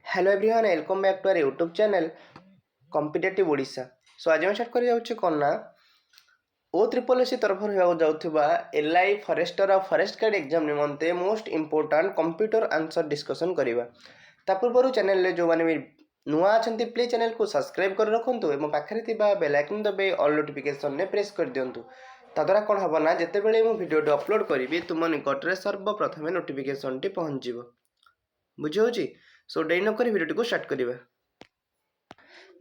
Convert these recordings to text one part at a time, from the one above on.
Hello everyone welcome back to our YouTube channel competitive Odisha. So आज मैं start कर कौन ना ओ ट्रिपल एस तरफ जाऊा एलआई फरेस्टर और फरेस्ट गार्ड एग्जाम निमंते most important computer answer discussion करवा। पूर्व चैनल जो मैंने भी नुआ अच्छा प्लीज चैनल को सब्सक्राइब कर रखुँ और पाखे बेल आइकन दबे ऑल नोटिफिकेशन ने प्रेस कर दिंतु। ताद्वारा कौन हम ना जिते बड़े मुझे भिडियो अपलोड करी तुम निकटने सर्वप्रथमे नोटिफिकेशन टी पहुँच बुझे। सो डेरी नक भिडियो को स्टार्ट करवा।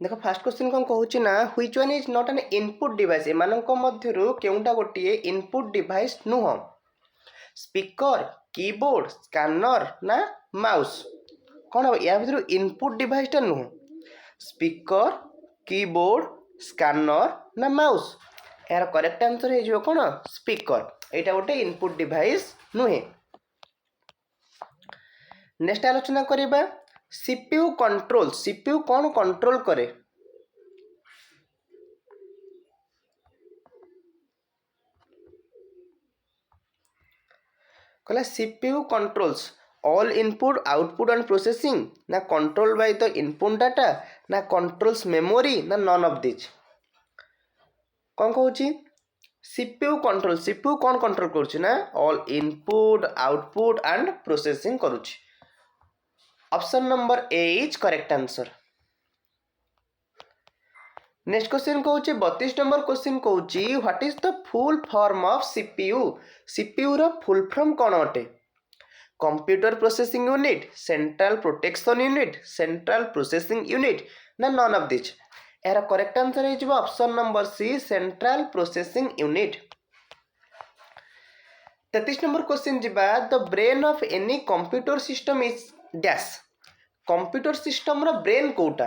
देख फास्ट क्वेश्चन कौन कहूँ ना which one is not an input device एम केउटा गोटे इनपुट डिवाइस नुह स्पीकर कीबोर्ड स्कैनर ना माउस कौन हम या भर इनपुट डिवाइसटा नुह स्पीकर कीबोर्ड स्कैनर ना माउस यार करेक्ट आंसर हो कौन स्पीकर यहाँ गोटे इनपुट डिवाइस नुहे। नेक्स्ट आलोचना करिबा सीपीयू कंट्रोल सीपीयू कौन कंट्रोल करे कहला CPU controls all input output and processing ना control by the input data ना कंट्रोल्स मेमोरी ना नन ऑफ दिस कौन कहूँ सीपीयू कौन कंट्रोल करुच्ची ना all input output and processing करुच्ची। Option number A is correct answer. Next question कहूँ 32 नंबर क्वेश्चन कहूँ what is the full form of CPU CPU रो फुल फॉर्म कौन अटे computer processing unit central protection unit central processing unit ना none of this यार correct answer हो option number C central processing unit. 33 number question जीवा the brain of any computer system is dash computer system रो brain कोटा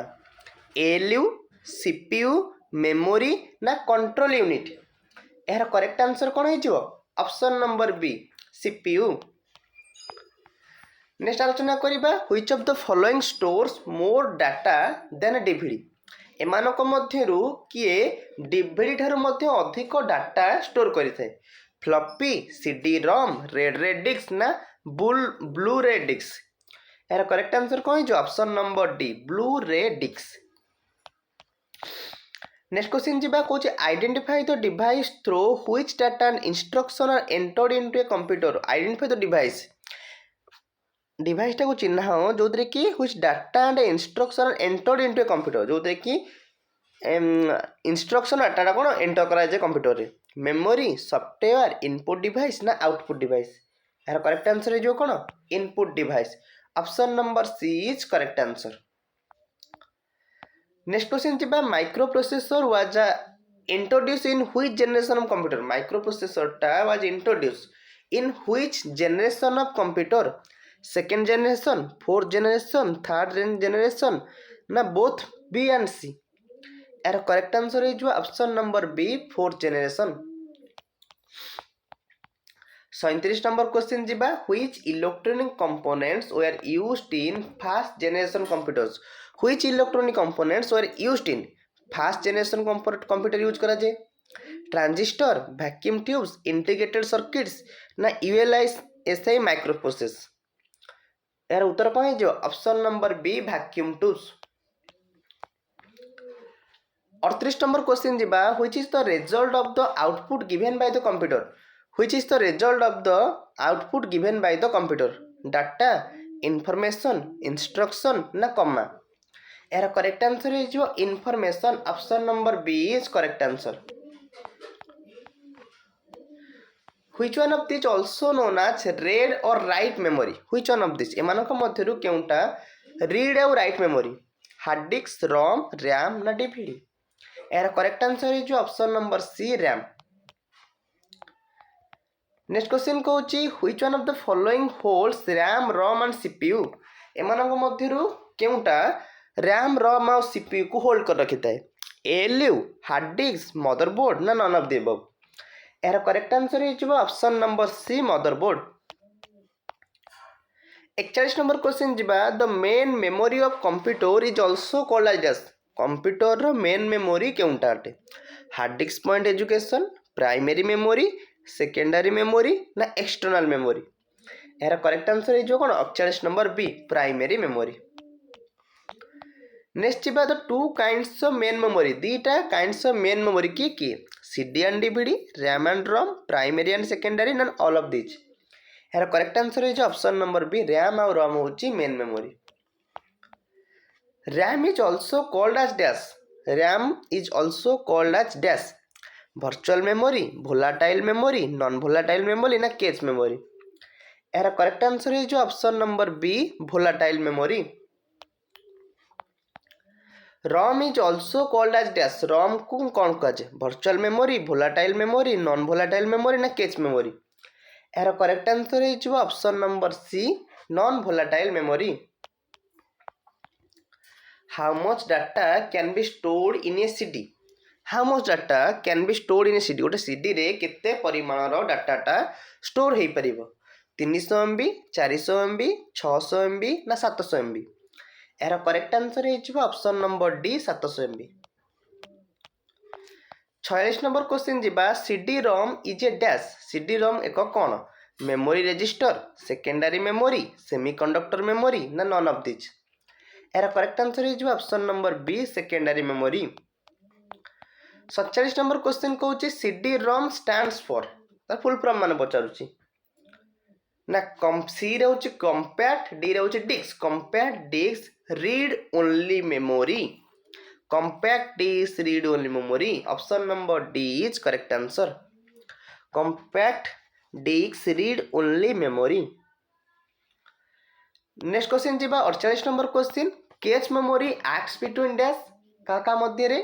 ALU CPU memory ना control unit यार correct answer कौन हो option number B CPU. Next आलोचना करिबा which of the following stores more data than DVD एमानक मध्यरु किए डीवीडी ठारू मध्य अधिक डाटा स्टोर करिथाय floppy CD ROM red disk ना ब्लू रे डिस्क यार करेक्ट आंसर कौन हो option number D Blu-ray disk. Next question जीवा कहूँ identify the device through which data and instruction are entered into a computer identify the डिवाइसटा को चिन्ह हो जो कि which data and instruction entered into a computer जो कि इंस्ट्रक्शन डाटा कौन एंटर कराए कंप्यूटर रे मेमोरी सॉफ्टवेयर इनपुट डिवाइस ना आउटपुट डिवाइस यार करेक्ट आंसर हो कौन input device option number C is correct answer. Next question जीवा microprocessor was introduce in which generation of computer microprocessor टा was introduce in which generation of computer second generation fourth generation third generation ना both B and C यार correct answer हो option number B fourth generation. 37 number question जीवा which electronic components were used in first generation computers which electronic components were used in first generation computer use करा जाए transistor vacuum tubes integrated circuits ना ULSI micro process यार उत्तर कौन हो option number B vacuum tubes. 38 number question जीवा which is the result of the output given by the computer which is the result of the output given by the computer data information instruction ना कमा यार correct answer हो information option number B is correct answer. Which one of this also known as read or write memory which one of this एमानक मध्यरु केउटा read or write memory hard disk ROM RAM ना DVD यार correct answer हो option number C RAM. Next question कहूँ which one of the following holds RAM ROM and CPU एमानक मध्यरु केउटा रैम रोम और सीपीयू को होल्ड कर रखी थाए एलयू हार्ड डिस्क मदरबोर्ड ना नन ऑफ द अबव यार करेक्ट आंसर हो option number C motherboard. 41 number question जीवा the main memory of computer is also called as computer रो मेन मेमोरी केउटा अटे hard disk point education primary memory secondary memory ना external memory यार correct answer हो कौन 41 number B primary memory. Next जी the two kinds of main memory दीटा kinds of main memory किए CD and DVD RAM and ROM primary and secondary none all of this यार correct answer है option number B RAM और ROM होची main memory RAM is also called as dash RAM is also called as dash virtual memory volatile memory non volatile memory ना cache memory यार correct answer है option number B volatile memory ROM is also called as dash ROM को कौन कहे virtual memory volatile memory non volatile memory ना cache memory यार correct answer है option number C non volatile memory how much data can be stored in a CD how much data can be stored in a CD गोटे CD रे केते परिमाणर डाटाटा store हो पार 300 MB 400 MB 600 MB ना 700 MB यार correct answer है option number D 700 MB 46 number question जी CD ROM is a dash CD ROM एक कौन memory register secondary memory semiconductor memory ना नॉन ऑफ दिस यार करेक्ट आंसर है option number B secondary memory 47 number question कौन CD ROM stands for तार full form मान पचारुची ना सी रे होची कॉम्पैक्ट डी रे होची disc compact disc read only memory compact disc read only memory option number D is correct answer compact disc read only memory next question जी 48 number question cache memory acts between dash का मध्य रे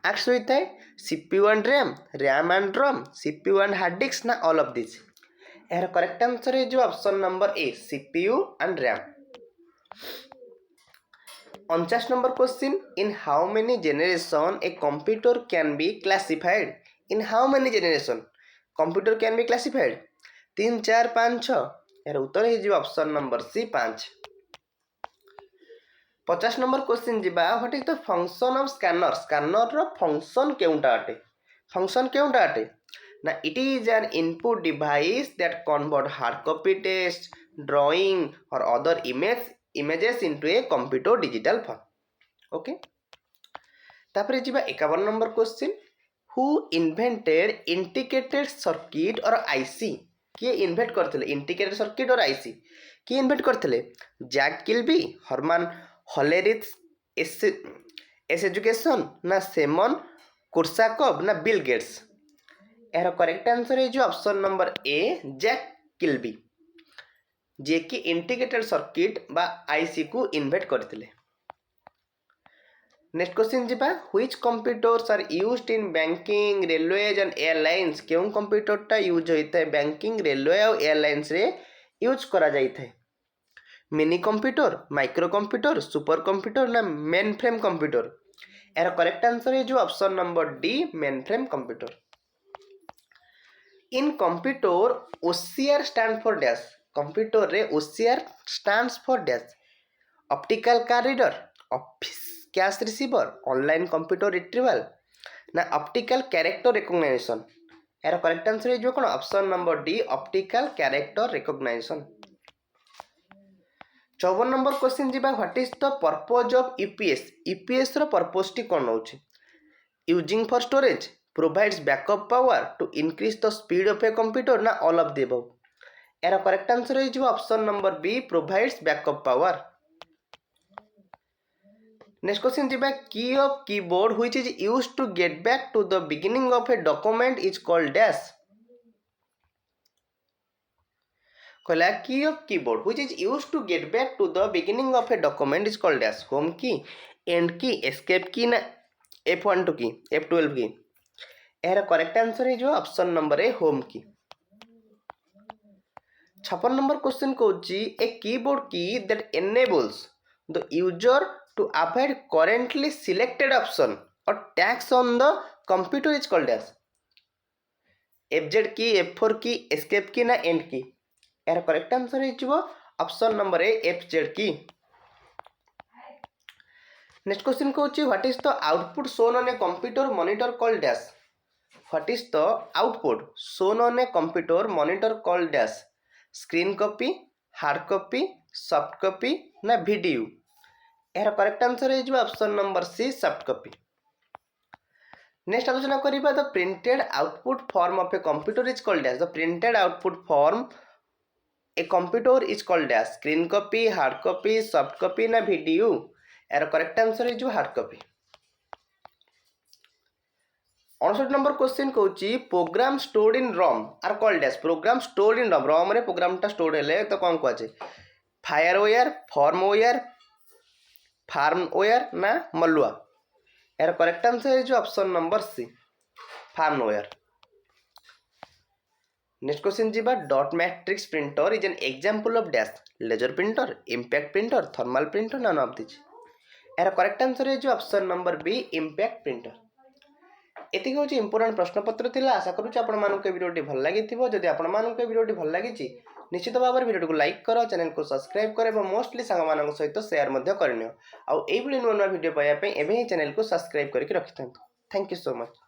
acts होता है CPU and RAM and ROM CPU and hard disk ना all of this यार correct answer है option number A CPU and RAM 49 number question in how many generation a computer can be classified in how many generation computer can be classified 3 4 5 6 यार उत्तर है option number C 5 50 number question जी what is the function of scanner scanner रो function केउंटा अटे function केउंटा अटे ना it is an input device that convert hard copy text drawing or other images into a computer digital form okay तापर जी 51 number question who invented integrated circuit और IC किए इन्वेंट करथिले इंटीग्रेटेड सर्किट और IC किए invent करथिले Jack Kilby Herman Hollerith S education ना Semen Korsakov ना बिल गेट्स यार करेक्ट आंसर है option number A Jack Kilby जे कि इंटीग्रेटेड सर्किट बा आईसी को इन्वेंट करथिले नेक्स्ट क्वेश्चन जी which computers are used in banking railways and airlines केउं कंप्यूटरटा यूज होता है बैंकिंग रेलवे और एयरलाइंस रे यूज करा जाइत है mini computer micro computer super computer ना मेन फ्रेम कंप्यूटर यार करेक्ट आंसर है option number D mainframe computer in computer OCR stand for dash computer रे OCR stands for dash optical card reader office cash receiver online computer retrieval ना optical character recognition यार correct answer है कौन option number D optical character recognition 54 number question जी what is the purpose of UPS row purpose टी कौन होची using for storage provides backup power to increase the speed of a computer ना all of the above यार correct answer है option number B provides backup power next question जी key of keyboard which is used to get back to the beginning of a document is called dash कहला key of keyboard which is used to get back to the beginning of a document is called dash home key end key escape key ना F12 key F12 key यार correct answer है option number A home key 56 number question कहूँ a keyboard key that enables the user to avoid currently selected option or टैक्स on the computer is called dash FZ key F4 की escape key ना and की यार correct answer है option number A FZ की next question कहूँ what is the output shown on a computer monitor called dash what is the output shown on a computer monitor called dash screen copy hard copy soft copy ना video यार correct answer है option number C soft copy. Next आलोचना करिबा the printed output form of a computer is called as the printed output form a computer is called as screen copy hard copy soft copy ना video. यार correct answer है hard copy. 59 number question कहूँ program stored in ROM are called as program stored in ROM ROM रे प्रोग्रामटा stored हेले तो कौन कहुए फायरवेयर firmware firmware ना मलुआ। यार करेक्ट आंसर है option number C firmware. Next question जीवा dot matrix printer is an example of dash laser printer impact printer thermal printer ना ऑफ दिस। यार करेक्ट आंसर है option number B impact printer. एतिक हूँ important प्रश्नपत्र थिला आशा करूँ आपण मानक वीडियोटी भल लगी जदि आपण मानक वीडियोटी भल लगी निश्चित भाव में वीडियो को लाइक कर चैनल को सब्सक्राइब कर मोस्टली सांग सहित सेयार करनी आउ नुआ नुआ वीडियो पाइबा एवं ही चैनल को सब्सक्राइब करके रखि था। Thank you so much.